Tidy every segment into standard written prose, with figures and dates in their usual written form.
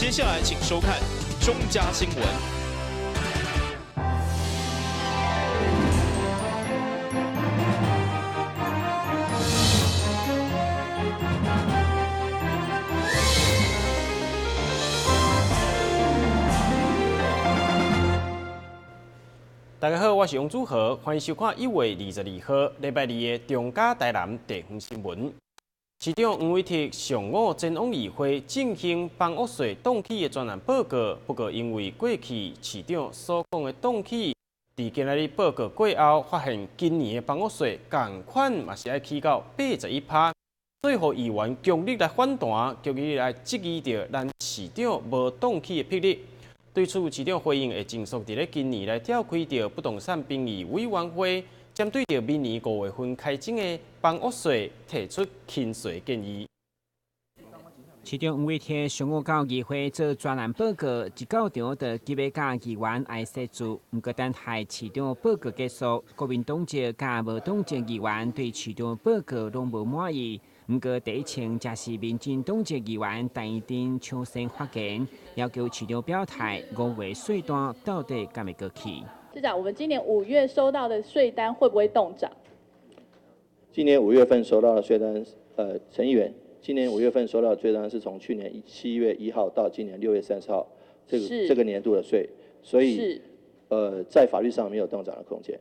接下来请收看中嘉新闻。大家好，我是杨祖和，欢迎收看1月22号礼拜二的中嘉台南地方新闻。市长黄伟哲上午前往议会进行房屋税档期的专案报告，不过因为过去市长所讲的档期，伫今日报告过后，发现今年的房屋税同款嘛是要起到81%，最后议员强力来反弹，强力来质疑着咱市长无档期的霹雳。对此，市长回应会尽速伫咧今年来召开着不动产评议委员会，针对着明年5月份开征的房屋税提出轻税建议。市长黄伟哲上午到议会做专案报告，一到场就急要甲议员爱写字。不过等待市长报告结束，国民党籍甲无党籍议员对市长报告拢无满意。不过第一层则是民进党籍议员陈义珍抢先发言，要求市长表态5月税单到底敢会过去。市长，我们今年5月收到的税单会不会动涨？今年5月份收到的税单，陈议员，今年5月份收到的税单是从去年7月1号到今年6月30号，这个年度的税，所以在法律上没有动涨的空间。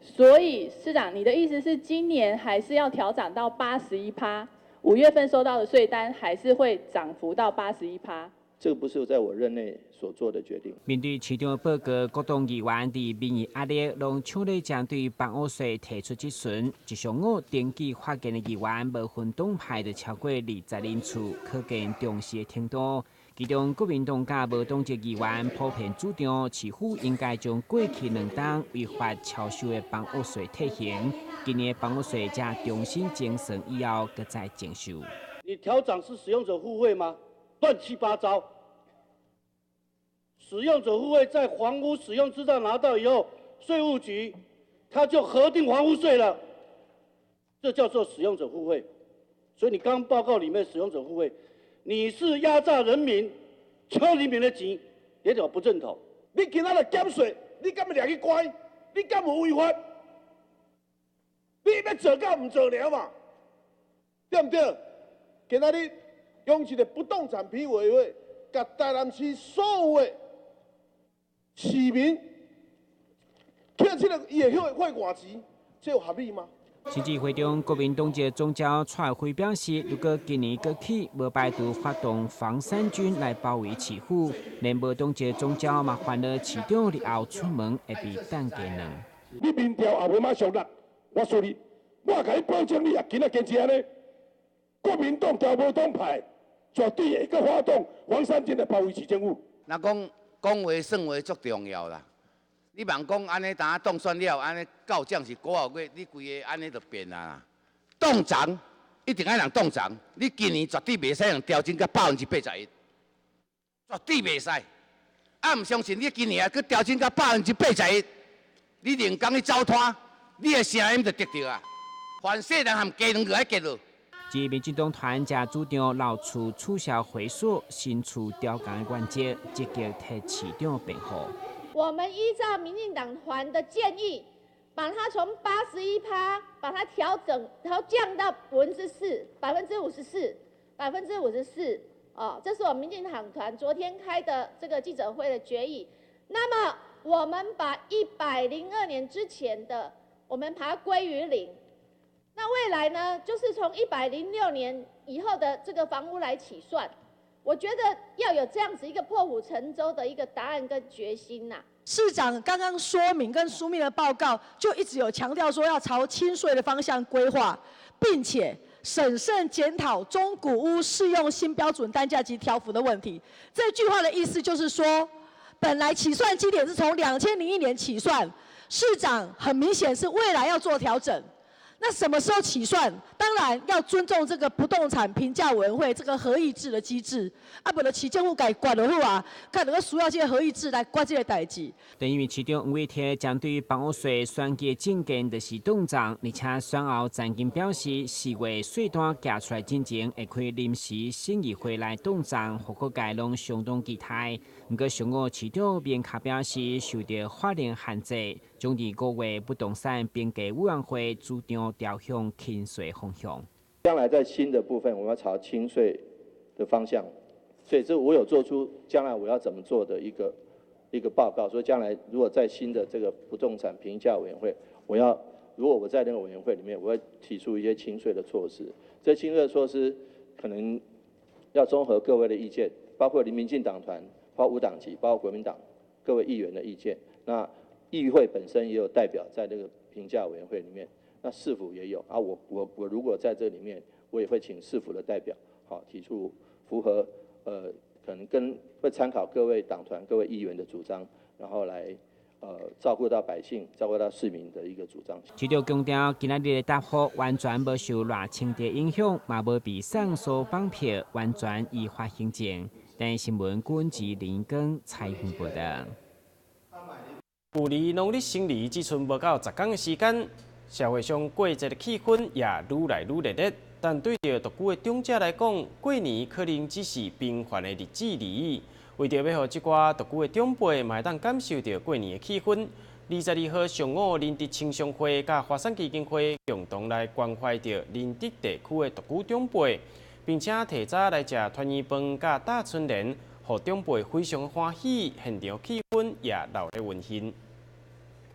所以市长，你的意思是今年还是要调涨到81%？5月份收到的税单还是会涨幅到81%？这个不是在我任内所做的决定。面对市长的报告，各党议员伫民意压力，拢抢咧针对房屋税提出质询。一上午登记发言的议员，无分党派就超过20人次，可见重视的程度。其中国民党甲无党籍议员普遍主张，市府应该将过去2档违法超收的房屋税退还，今年房屋税才重新精算以后，搁再征收。你调涨是使用者互惠吗？乱七八糟。使用者互惠在房屋使用执照拿到以后，税务局他就核定房屋税了，这叫做使用者互惠。所以你刚刚报告里面使用者互惠，你是压榨人民、抢人民的钱，你就不正统。你今仔日减税，你敢要掠去关？你敢有违法？你要做到唔做了嘛？对不对？今仔日用一个不动产评议委员会，甲台南市所有的市民，欠这个伊会晓花偌钱，这有合理吗？新集会中，国民党籍总召蔡辉表示，如果今年过去，无排除发动防山军来包围市府，连无党籍总召嘛烦恼市长日后出门会被等加两。你民调也无马上力，我说你，我甲你保证，你也今仔坚持安尼，国民党交无党派，绝对会搁发动防山军来包围市政府。若讲话算话足重要啦。你茫讲安尼，当当选了，安尼到奖是9号月，你规个安尼就变啦。动涨一定爱人动涨，你今年绝对袂使用调整到81%，绝对袂使。啊，唔相信你今年去调整到81%，你人工去糟蹋，你的声音就得到啊。凡世人含鸡卵个爱结落。至民进党团也主张老厝取消回溯、新厝调降的原则，积极替市长辩护。我们依照民进党团的建议，把它从81%把它调降到54%，哦，这是我们民进党团昨天开的这个记者会的决议。那么我们把102年之前的，我们把它归于0。那未来呢，就是从106年以后的这个房屋来起算。我觉得要有这样子一个破釜沉舟的一个答案跟决心呐。市长刚刚说明跟书面的报告，就一直有强调说要朝轻税的方向规划，并且审慎检讨中古屋适用新标准单价及调幅的问题。这句话的意思就是说，本来起算基点是从2001年起算，市长很明显是未来要做调整。那什么时候起算？当然要尊重这个不动产评价委员会这个合议制的机制，啊，不然市政府该管就好啊，看能够需要这个合议制来管这个代志。等于市长黄伟哲将对于房屋税选举政见就是动涨，而且选后曾经表示4月税单寄出来之前会开临时审议会来动涨，和各界拢相当期待。不过上午市长面卡表示受到法令限制，将伫5月不动产评价委员会主张调向轻税方向。将来在新的部分，我们要朝轻税的方向，所以这我有做出将来我要怎么做的一个报告。所以将来如果在新的这个不动产评价委员会，如果我在那个委员会里面，我会提出一些轻税的措施。这轻税的措施可能要综合各位的意见，包括民进党团、包括无党籍、包括国民党各位议员的意见。那议会本身也有代表在这个评价委员会里面，那市府也有啊。我如果在这里面，我也会请市府的代表，好提出符合可能会参考各位党团、各位议员的主张，然后来照顾到百姓、照顾到市民的一个主张。市长强调，今仔日的答复完全无受热清的影响，嘛无被上诉绑票，完全依法行政。但新闻顾问及林根采访报道。距离农历新年只剩无到10天的时间，社会上过节的气氛也愈来愈热烈。但对着独居的长者来讲，过年可能只是平凡的日子而已。为着要让这寡独居的长辈嘛会当感受到过年的气氛，22号上午，仁德青商会甲华山基金会共同来关怀着仁德地区的独居长辈，并且提早来食团圆饭甲打春联，让长辈非常欢喜，现场气氛也闹得温馨。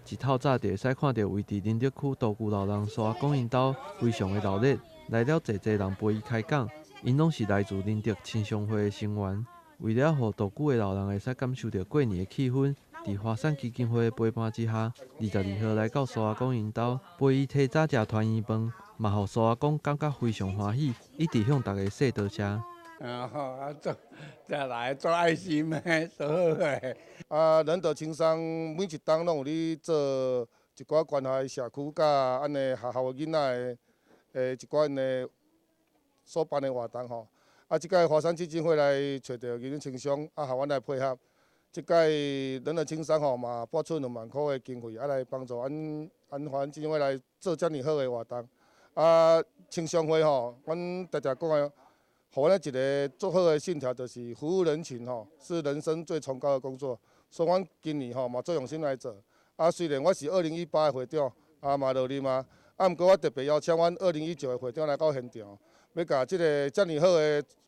一透早就会使看到位伫仁德区独居老人刷公因兜非常的热闹，来了济人陪伊开讲，因拢是来自仁德青商会的成员。为了让独居的老人会使感受到过年的气氛，伫华山基金会的陪伴之下，22号来到苏阿公因兜陪伊提早食团圆饭，嘛互苏阿公感觉非常欢喜，一直向大家说多谢。再来做爱心的，做好诶。仁德青商每一档拢有咧做一寡关怀社区甲安尼学校的囡仔的一寡因的所办的活动吼。即届华山基金会来找到仁德青商，校阮来配合。即届仁德青商吼嘛拨出2万块的经费，来帮助阮华山基金会来做遮尔好的活动。青商会吼，阮常常讲的。互咱一个做好的信条，就是服务人群吼，是人生最崇高的工作。所以，阮今年吼嘛做用心来做。虽然我是2018的会长，嘛落任嘛，毋过我特别邀请阮2019的会长来到现场，要甲即个遮尔好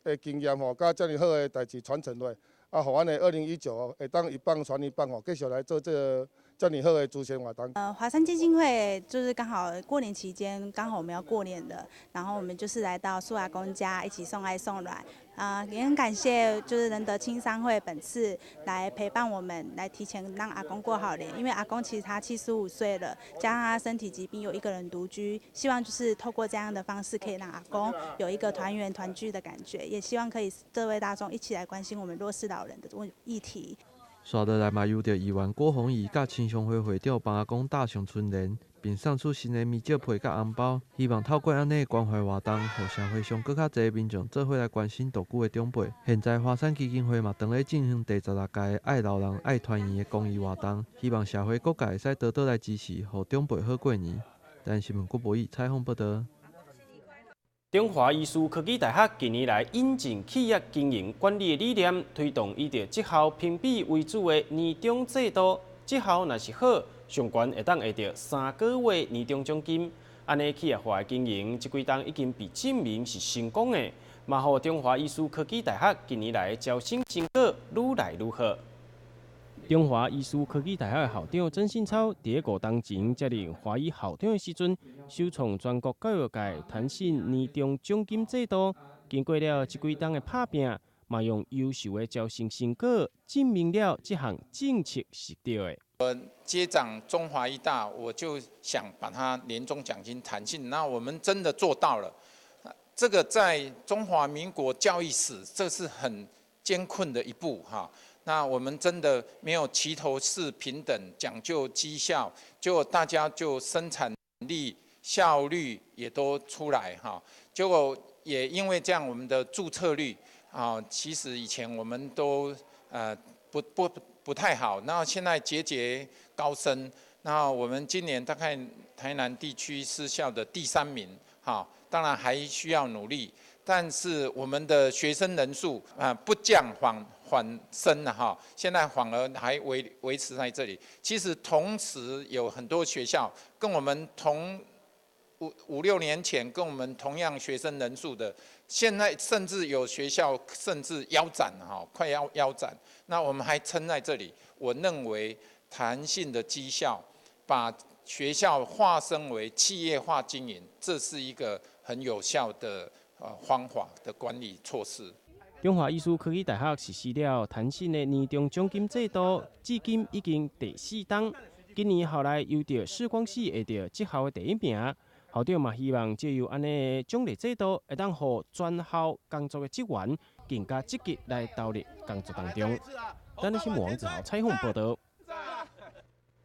的经验吼，甲遮尔好的代志传承落，互阮的2019会当一棒传一棒吼，继续来做这个。叫你好的祖先活动。华山基金会就是刚好过年期间，刚好我们要过年的，然后我们就是来到苏阿公家一起送爱送暖。也很感谢就是仁德青商会本次来陪伴我们，来提前让阿公过好年。因为阿公其实他75岁了，加上他身体疾病，有一个人独居，希望就是透过这样的方式，可以让阿公有一个团圆团聚的感觉，也希望可以各位大众一起来关心我们弱势老人的议题。刷倒来嘛，由着议员郭宏仪甲青商会会长帮阿公打上春联，并送出新的米酒皮甲红包，希望透过安尼关怀活动，让社会上更较侪民众做伙来关心独居的长辈。现在华山基金会嘛正咧进行第16届爱老人爱团圆的公益活动，希望社会各界会使多多来支持，让长辈好过年。台湾新闻郭博义采访报道。中华医术科技大学近年来引进企业经营管理的理念，推动以着绩效评比为主的年终制度。绩效若是好，上悬会当下到3个月年终奖金。安尼企业化的经营，这几档已经被证明是成功的，嘛互中华医术科技大学近年来招生成果愈来愈好。中华医术科技大学的校长曾信超伫5当前接任华医校长的时阵，首创全国教育界弹性年终奖金制度。经过了这几档的打拼，嘛用优秀的招生成果证明了这项政策是对的。接掌中华医大，我就想把它年终奖金弹性，那我们真的做到了。这个在中华民国教育史，这是很艰困的一步哈。那我们真的没有齐头式平等，讲究绩效，结果大家就生产力效率也都出来哈。结果也因为这样，我们的注册率啊，其实以前我们都不太好，那现在节节高升。那我们今年大概台南地区私校的第3名，哈，当然还需要努力，但是我们的学生人数不降反升了哈，现在反而还维持在这里。其实同时有很多学校跟我们同5-6年前跟我们同样学生人数的，现在甚至有学校甚至腰斩哈，快要腰斩。那我们还撑在这里，我认为弹性的绩效，把学校化身为企业化经营，这是一个很有效的方法的管理措施。中华艺术科技大学实施了弹性的年终奖金制度，至今已经第4档。今年后来又着视光系会着绩效的第1名。校长嘛希望借由安尼的奖励制度，会当让全校工作的职员更加积极来投入工作当中。咱的新闻网之后采访报道。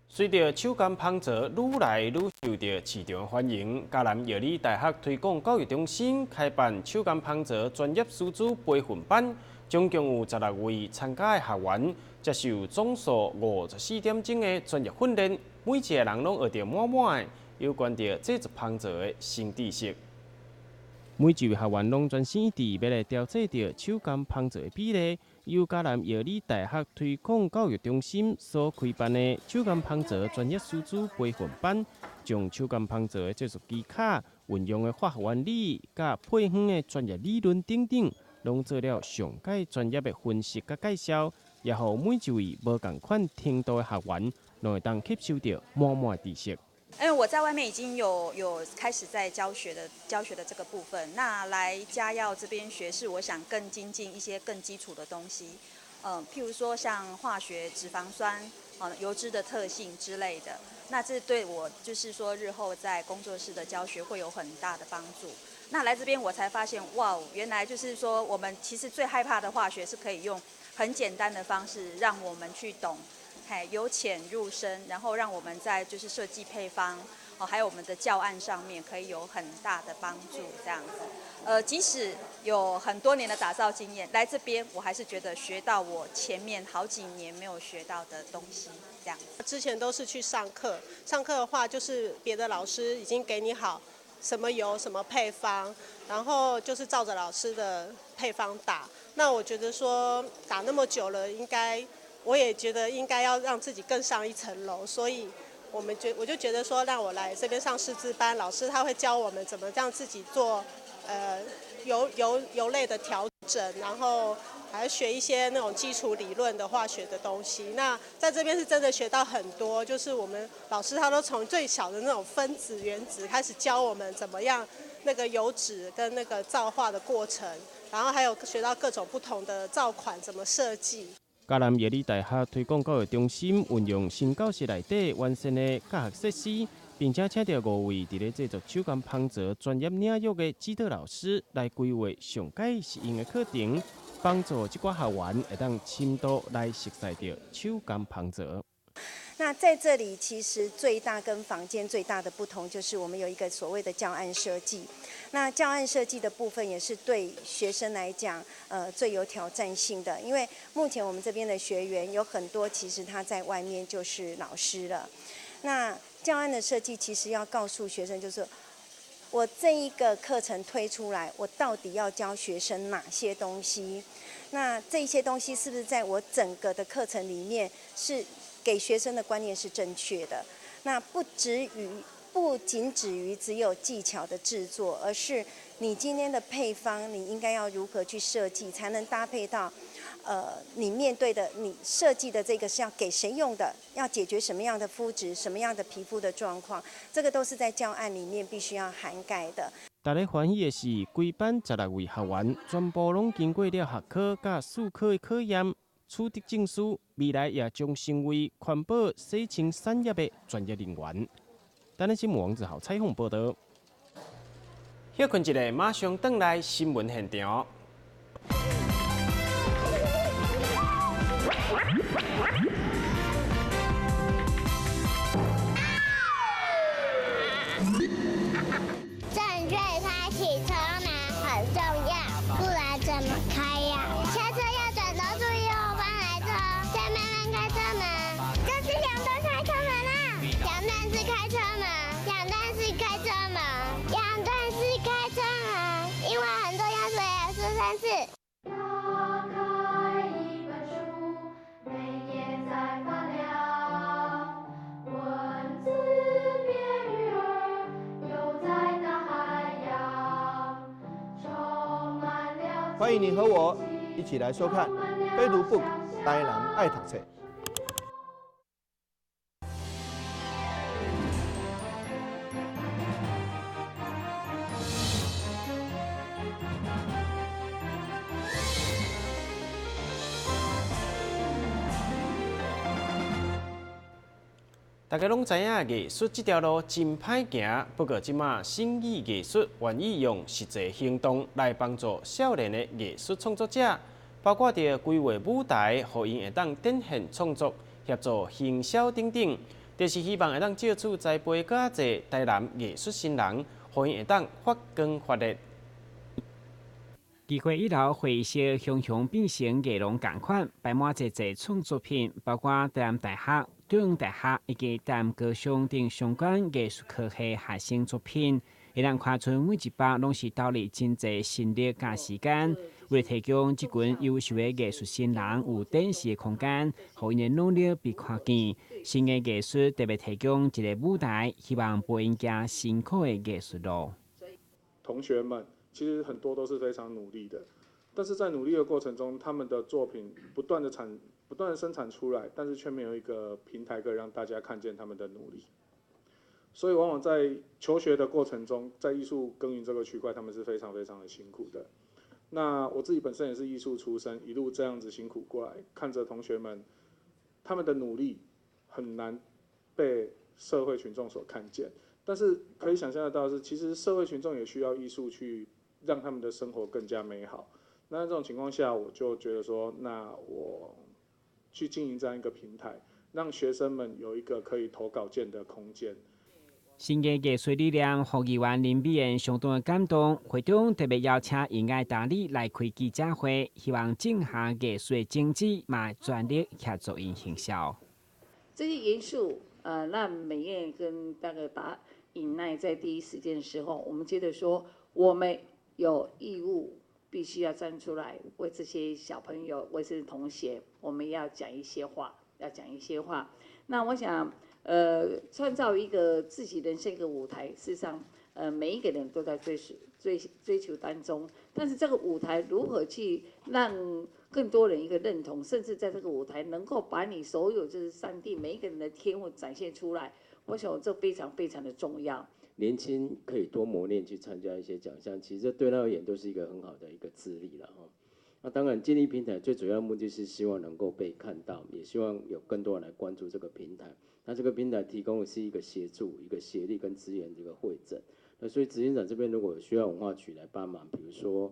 随着手工烹造愈来愈受到市场欢迎，嘉南药理大学推广教育中心开办手工烹造专业师资培训班，总共有16位参加的学员接受总数54点钟的专业训练，每一个人拢学到满满的有关着制作烹造的新知识。每一位学员拢专心一意要来调整着手工烹造的比例。由嘉南药理大学推广教育中心所开办的手工烹造专业师资培训班，将手工烹造的技术技巧、运用的化学原理、甲配方的专业理论等等，拢做了上界专业的分析甲介绍，也互每一位无共款程度的学员，拢会当吸收到满满知识。因为我在外面已经有开始在教学的这个部分，那来嘉药这边学是我想更精进一些更基础的东西，譬如说像化学、脂肪酸、油脂的特性之类的，那这对我就是说日后在工作室的教学会有很大的帮助。那来这边我才发现，哇，原来就是说我们其实最害怕的化学是可以用很简单的方式让我们去懂。由浅入深，然后让我们在就是设计配方，还有我们的教案上面可以有很大的帮助。这样子，即使有很多年的打造经验，来这边我还是觉得学到我前面好几年没有学到的东西。这样，之前都是去上课，上课的话就是别的老师已经给你好什么油、什么配方，然后就是照着老师的配方打。那我觉得说打那么久了，我也觉得应该要让自己更上一层楼，所以我就觉得说，让我来这边上师资班，老师他会教我们怎么让自己做油类的调整，然后还学一些那种基础理论的化学的东西。那在这边是真的学到很多，就是我们老师他都从最小的那种分子、原子开始教我们怎么样那个油脂跟那个造化的过程，然后还有学到各种不同的造款怎么设计。嘉南药理大学推广教育中心运用新教室内底完善的教学设施，并且请到5位伫咧制作手工烹造专业领域的指导老师来规划上届实用的课程，帮助这寡学员会当深度来熟悉到手工烹造。那在这里，其实最大跟坊间最大的不同就是我们有一个所谓的教案设计。那教案设计的部分也是对学生来讲，最有挑战性的，因为目前我们这边的学员有很多，其实他在外面就是老师了。那教案的设计其实要告诉学生，就是我这一个课程推出来，我到底要教学生哪些东西？那这些东西是不是在我整个的课程里面是给学生的观念是正确的？那不仅止于只有技巧的制作，而是你今天的配方，你应该要如何去设计，才能搭配到你面对的、你设计的这个是要给谁用的，要解决什么样的肤质、什么样的皮肤的状况，这个都是在教案里面必须要涵盖的。大家欢喜的是，规班16位学员全部拢经过了学科甲术科的考验，取得证书，未来也将成为环保洗清产业的专业人员。咱的新闻网之后采访报道。休困一下，马上转来新闻现场。欢迎您和我一起来收看《非读不可》，台人爱读册。大家拢知影，艺术这条路真歹行。不过，即马新意艺术愿意用实际行动来帮助少年的艺术创作者，包括着规划舞台，互因会当展现创作、协助行销等等，就是希望会当借此栽培较侪台南艺术新人，互因会当发光发热。机会一楼会色雄雄变成艺廊同款，摆满侪创作品，包括台南大学、中央大学以及台南高雄等相关艺术科系学生作品，会当看出每一把拢是投入真侪心力甲时间，为了提供这群优秀的艺术新人有展示的空间，互因的努力被看见。新的艺术特别提供一个舞台，希望陪因行辛苦的艺术路。同学们其实很多都是非常努力的，但是在努力的过程中，他们的作品不断的生产出来，但是却没有一个平台可以让大家看见他们的努力。所以往往在求学的过程中，在艺术耕耘这个区块，他们是非常非常的辛苦的。那我自己本身也是艺术出身，一路这样子辛苦过来，看着同学们他们的努力很难被社会群众所看见。但是可以想象得到的是，其实社会群众也需要艺术去让他们的生活更加美好。那在这种情况下，我就觉得说，那我去经营这样一个平台，让学生们有一个可以投稿件的空间。新的艺术理念，让议员林美妍相当的感动。会中特别邀请应爱大理来开记者会，希望整下艺术的经济嘛全力协助因行销。这些元素，让美燕跟大概尹奈在第一时间的时候，我们觉得说，我们有义务必须要站出来，为这些小朋友、为这些同学，我们要讲一些话，那我想，创造一个自己人生一个舞台，事实上，每一个人都在追求当中。但是这个舞台如何去让更多人一个认同，甚至在这个舞台能够把你所有就是上帝每一个人的天赋展现出来，我想这非常非常的重要。年轻可以多磨练，去参加一些奖项，其实这对他而言都是一个很好的一个资历了哈。那当然，建立平台最主要的目的是希望能够被看到，也希望有更多人来关注这个平台。那这个平台提供的是一个协助、一个协力跟资源的一个汇整。那所以执行长这边如果需要文化局来帮忙，比如说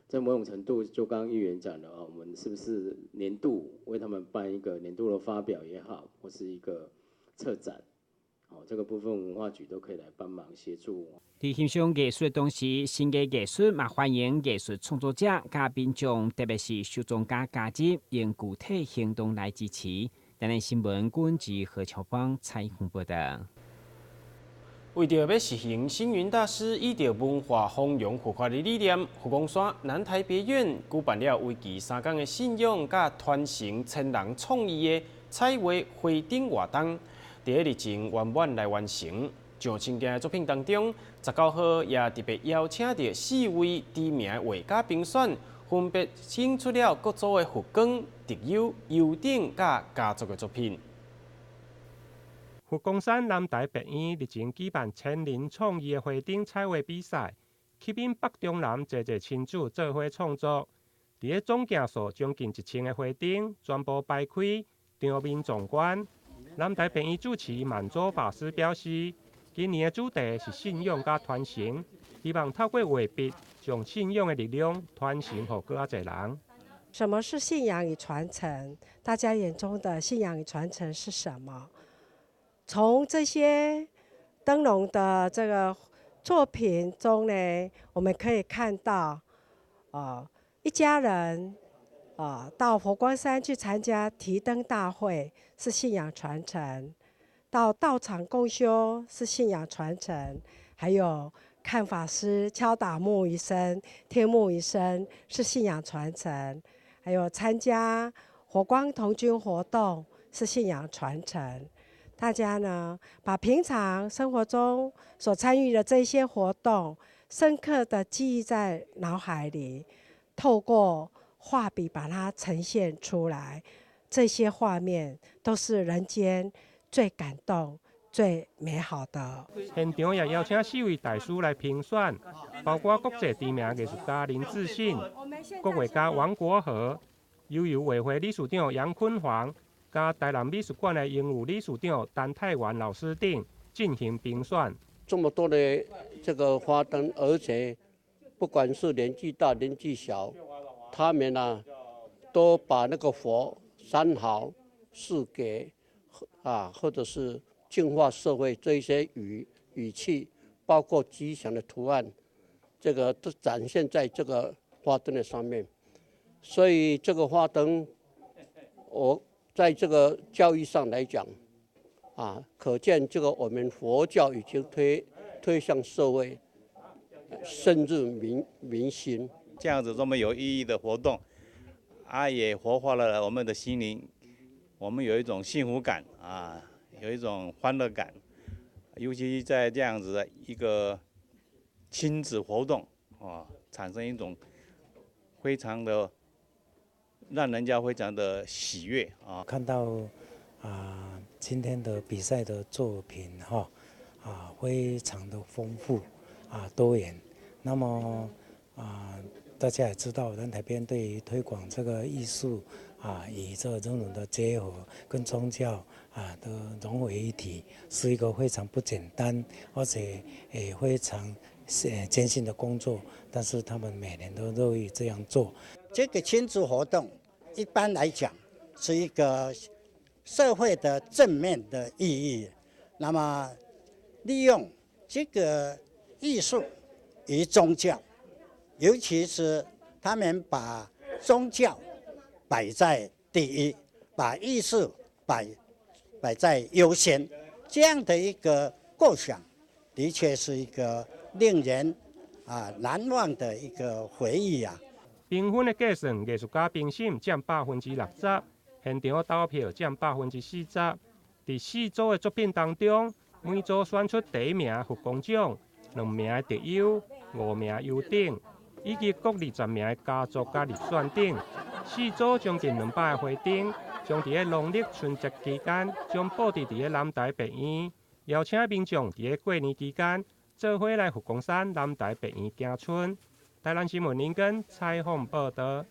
在某种程度，就刚刚议员讲的啊，我们是不是年度为他们办一个年度的发表也好，或是一个策展？这个部分文化局都可以来帮忙协助。在欣赏艺术的同时，新的艺术嘛欢迎艺术创作者、甲民众，特别是受众家入，用具体行动来支持。台南新闻管制何乔芳采访报道。为着要实行星云大师以着文化弘扬活化的理念，佛光山南台别院举办了为期3天的信仰甲传承千人创意的彩画花灯活动。伫个日前圆满来完成。上青件的作品当中，19号也特别邀请到4位知名的画家评选，分别选出了各组的佛光、特有、优等甲家族的作品。佛光山南台别院日前举办千人创意的花灯彩画比赛，吸引北中南侪亲子做伙创作。伫个总件数将近1000个花灯，全部摆开，场面壮观。南台别院主持满洲法师表示，今年的主题是信仰甲传承，希望透过画笔，将信仰的力量传承给更侪人。什么是信仰与传承？大家眼中的信仰与传承是什么？从这些灯笼的这个作品中呢，我们可以看到，一家人。到佛光山去参加提灯大会是信仰传承，到道场共修是信仰传承，还有看法师敲打木鱼声、听木鱼声是信仰传承，还有参加火光童军活动是信仰传承。大家呢，把平常生活中所参与的这些活动，深刻的记忆在脑海里。透过画笔把它呈现出来，这些画面都是人间最感动、最美好的。现场也邀请4位大师来评选，包括国际知名艺术家林志信、国画家王国和、悠游画会理事长杨坤煌，加台南美术馆的英语理事长陈泰元老师等进行评选。这么多的这个花灯，而且不管是年纪大年纪小，他们呢都把那个佛三好四给或者是净化社会这一些语气，包括吉祥的图案，这个都展现在这个花灯的上面。所以这个花灯，我在这个教育上来讲，可见这个我们佛教已经推向社会，深入民心。这样子这么有意义的活动，也活化了我们的心灵，我们有一种幸福感有一种欢乐感，尤其在这样子的一个亲子活动产生一种非常的让人家非常的喜悦看到今天的比赛的作品非常的丰富多元。那么大家也知道，南台边对于推广这个艺术与这个人文的结合跟宗教的融为一体，是一个非常不简单，而且也非常艰辛的工作。但是他们每年都乐意这样做。这个亲子活动一般来讲是一个社会的正面的意义。那么利用这个艺术与宗教，尤其是他们把宗教摆在第一，把艺术摆在优先，这样的一个构想，的确是一个令人难忘的一个回忆评分的计算，艺术家评审占60%，现场投票占40%。在4组的作品当中，每组选出第1名佛光奖、2名的特优、5名优等，以及各20名的佳作加入选等。4组将近200个花灯，将伫农历春节期间，将布置伫南台白院，邀请民众伫过年期间，做伙来佛光山南台白院行春。台南新闻林根采访报道。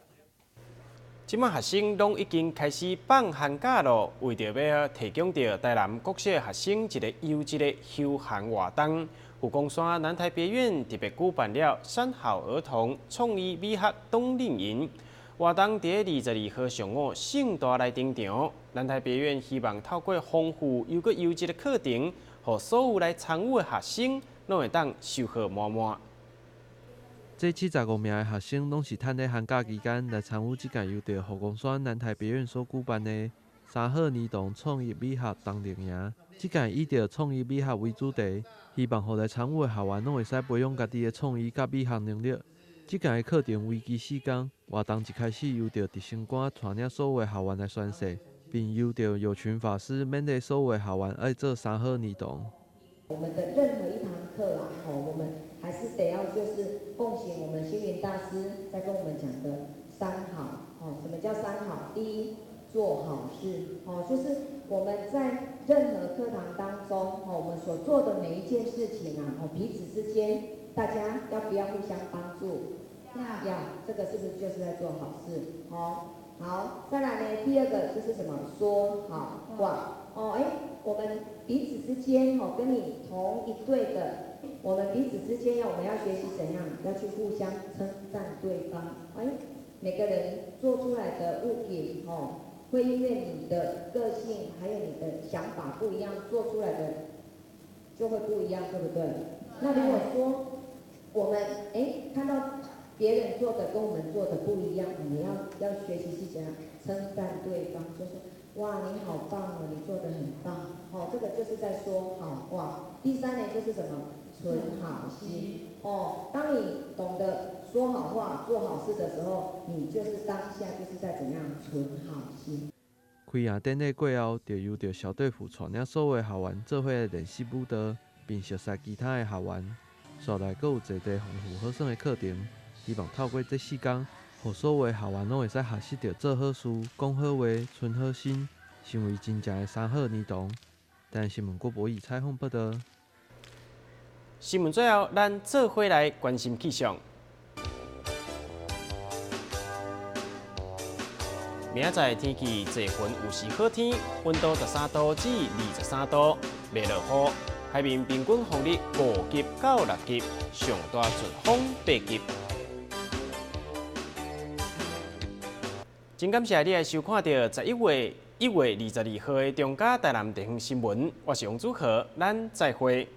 即马学生拢已经开始放寒假咯，为着要提供到台南国小学生一个优质的休闲活动，佛光山南台别院特别举办了三好儿童创意美学冬令营。活动伫22号上午盛大来登场。南台别院希望透过丰富又阁优质的课程，让所有来参与的学生拢会当收获满满。这75名的学生拢是趁咧寒假期间来参与这届由着佛光山南台别院所举办的三好儿童创意美学冬令营。这届以着创意美学为主题，希望互来参与的校园拢会使培养家己的创意甲美学能力。这届的课程为期4天，活动一开始由着直升官带领所有的校园来宣誓，并由着有群法师勉励所有的校园爱做三好儿童。我们的任何一堂课我们还是得要就是奉行我们星云大师在跟我们讲的三好什么叫三好？第一，做好事就是我们在任何课堂当中我们所做的每一件事情彼此之间大家要不要互相帮助？要，这个是不是就是在做好事？好，再来呢，第二个就是什么？说好话我们彼此之间跟你同一队的，我们彼此之间我们要学习怎样，要去互相称赞对方。每个人做出来的物品会因为你的个性还有你的想法不一样，做出来的就会不一样，对不对？那如果说我们看到别人做的跟我们做的不一样，我们要学习是怎样称赞对方，就说哇你好棒你做得很棒这个就是在说好话。第三呢就是什么？存好心当你懂得说好话做好事的时候，你就是当下就是在怎样存好心。开营典礼过后，就由着小队副带领所有的校园做伙练习舞蹈，并熟悉其他的校园。所内阁有侪丰富好耍的课程，希望透过这4天，互所有校员拢会使学习到做好事、讲好话、存好心，成为真正的三好儿童。但新闻郭博义采访报道。新闻最后，咱做伙来关心气象。明仔载天气多云，有时好天，温度13度至23度，袂落雨。海面平均风力5级到6级，上大阵风8级。真感谢你来收看到11月1月22号的中嘉台南地方新闻，我是王祖和，咱再会。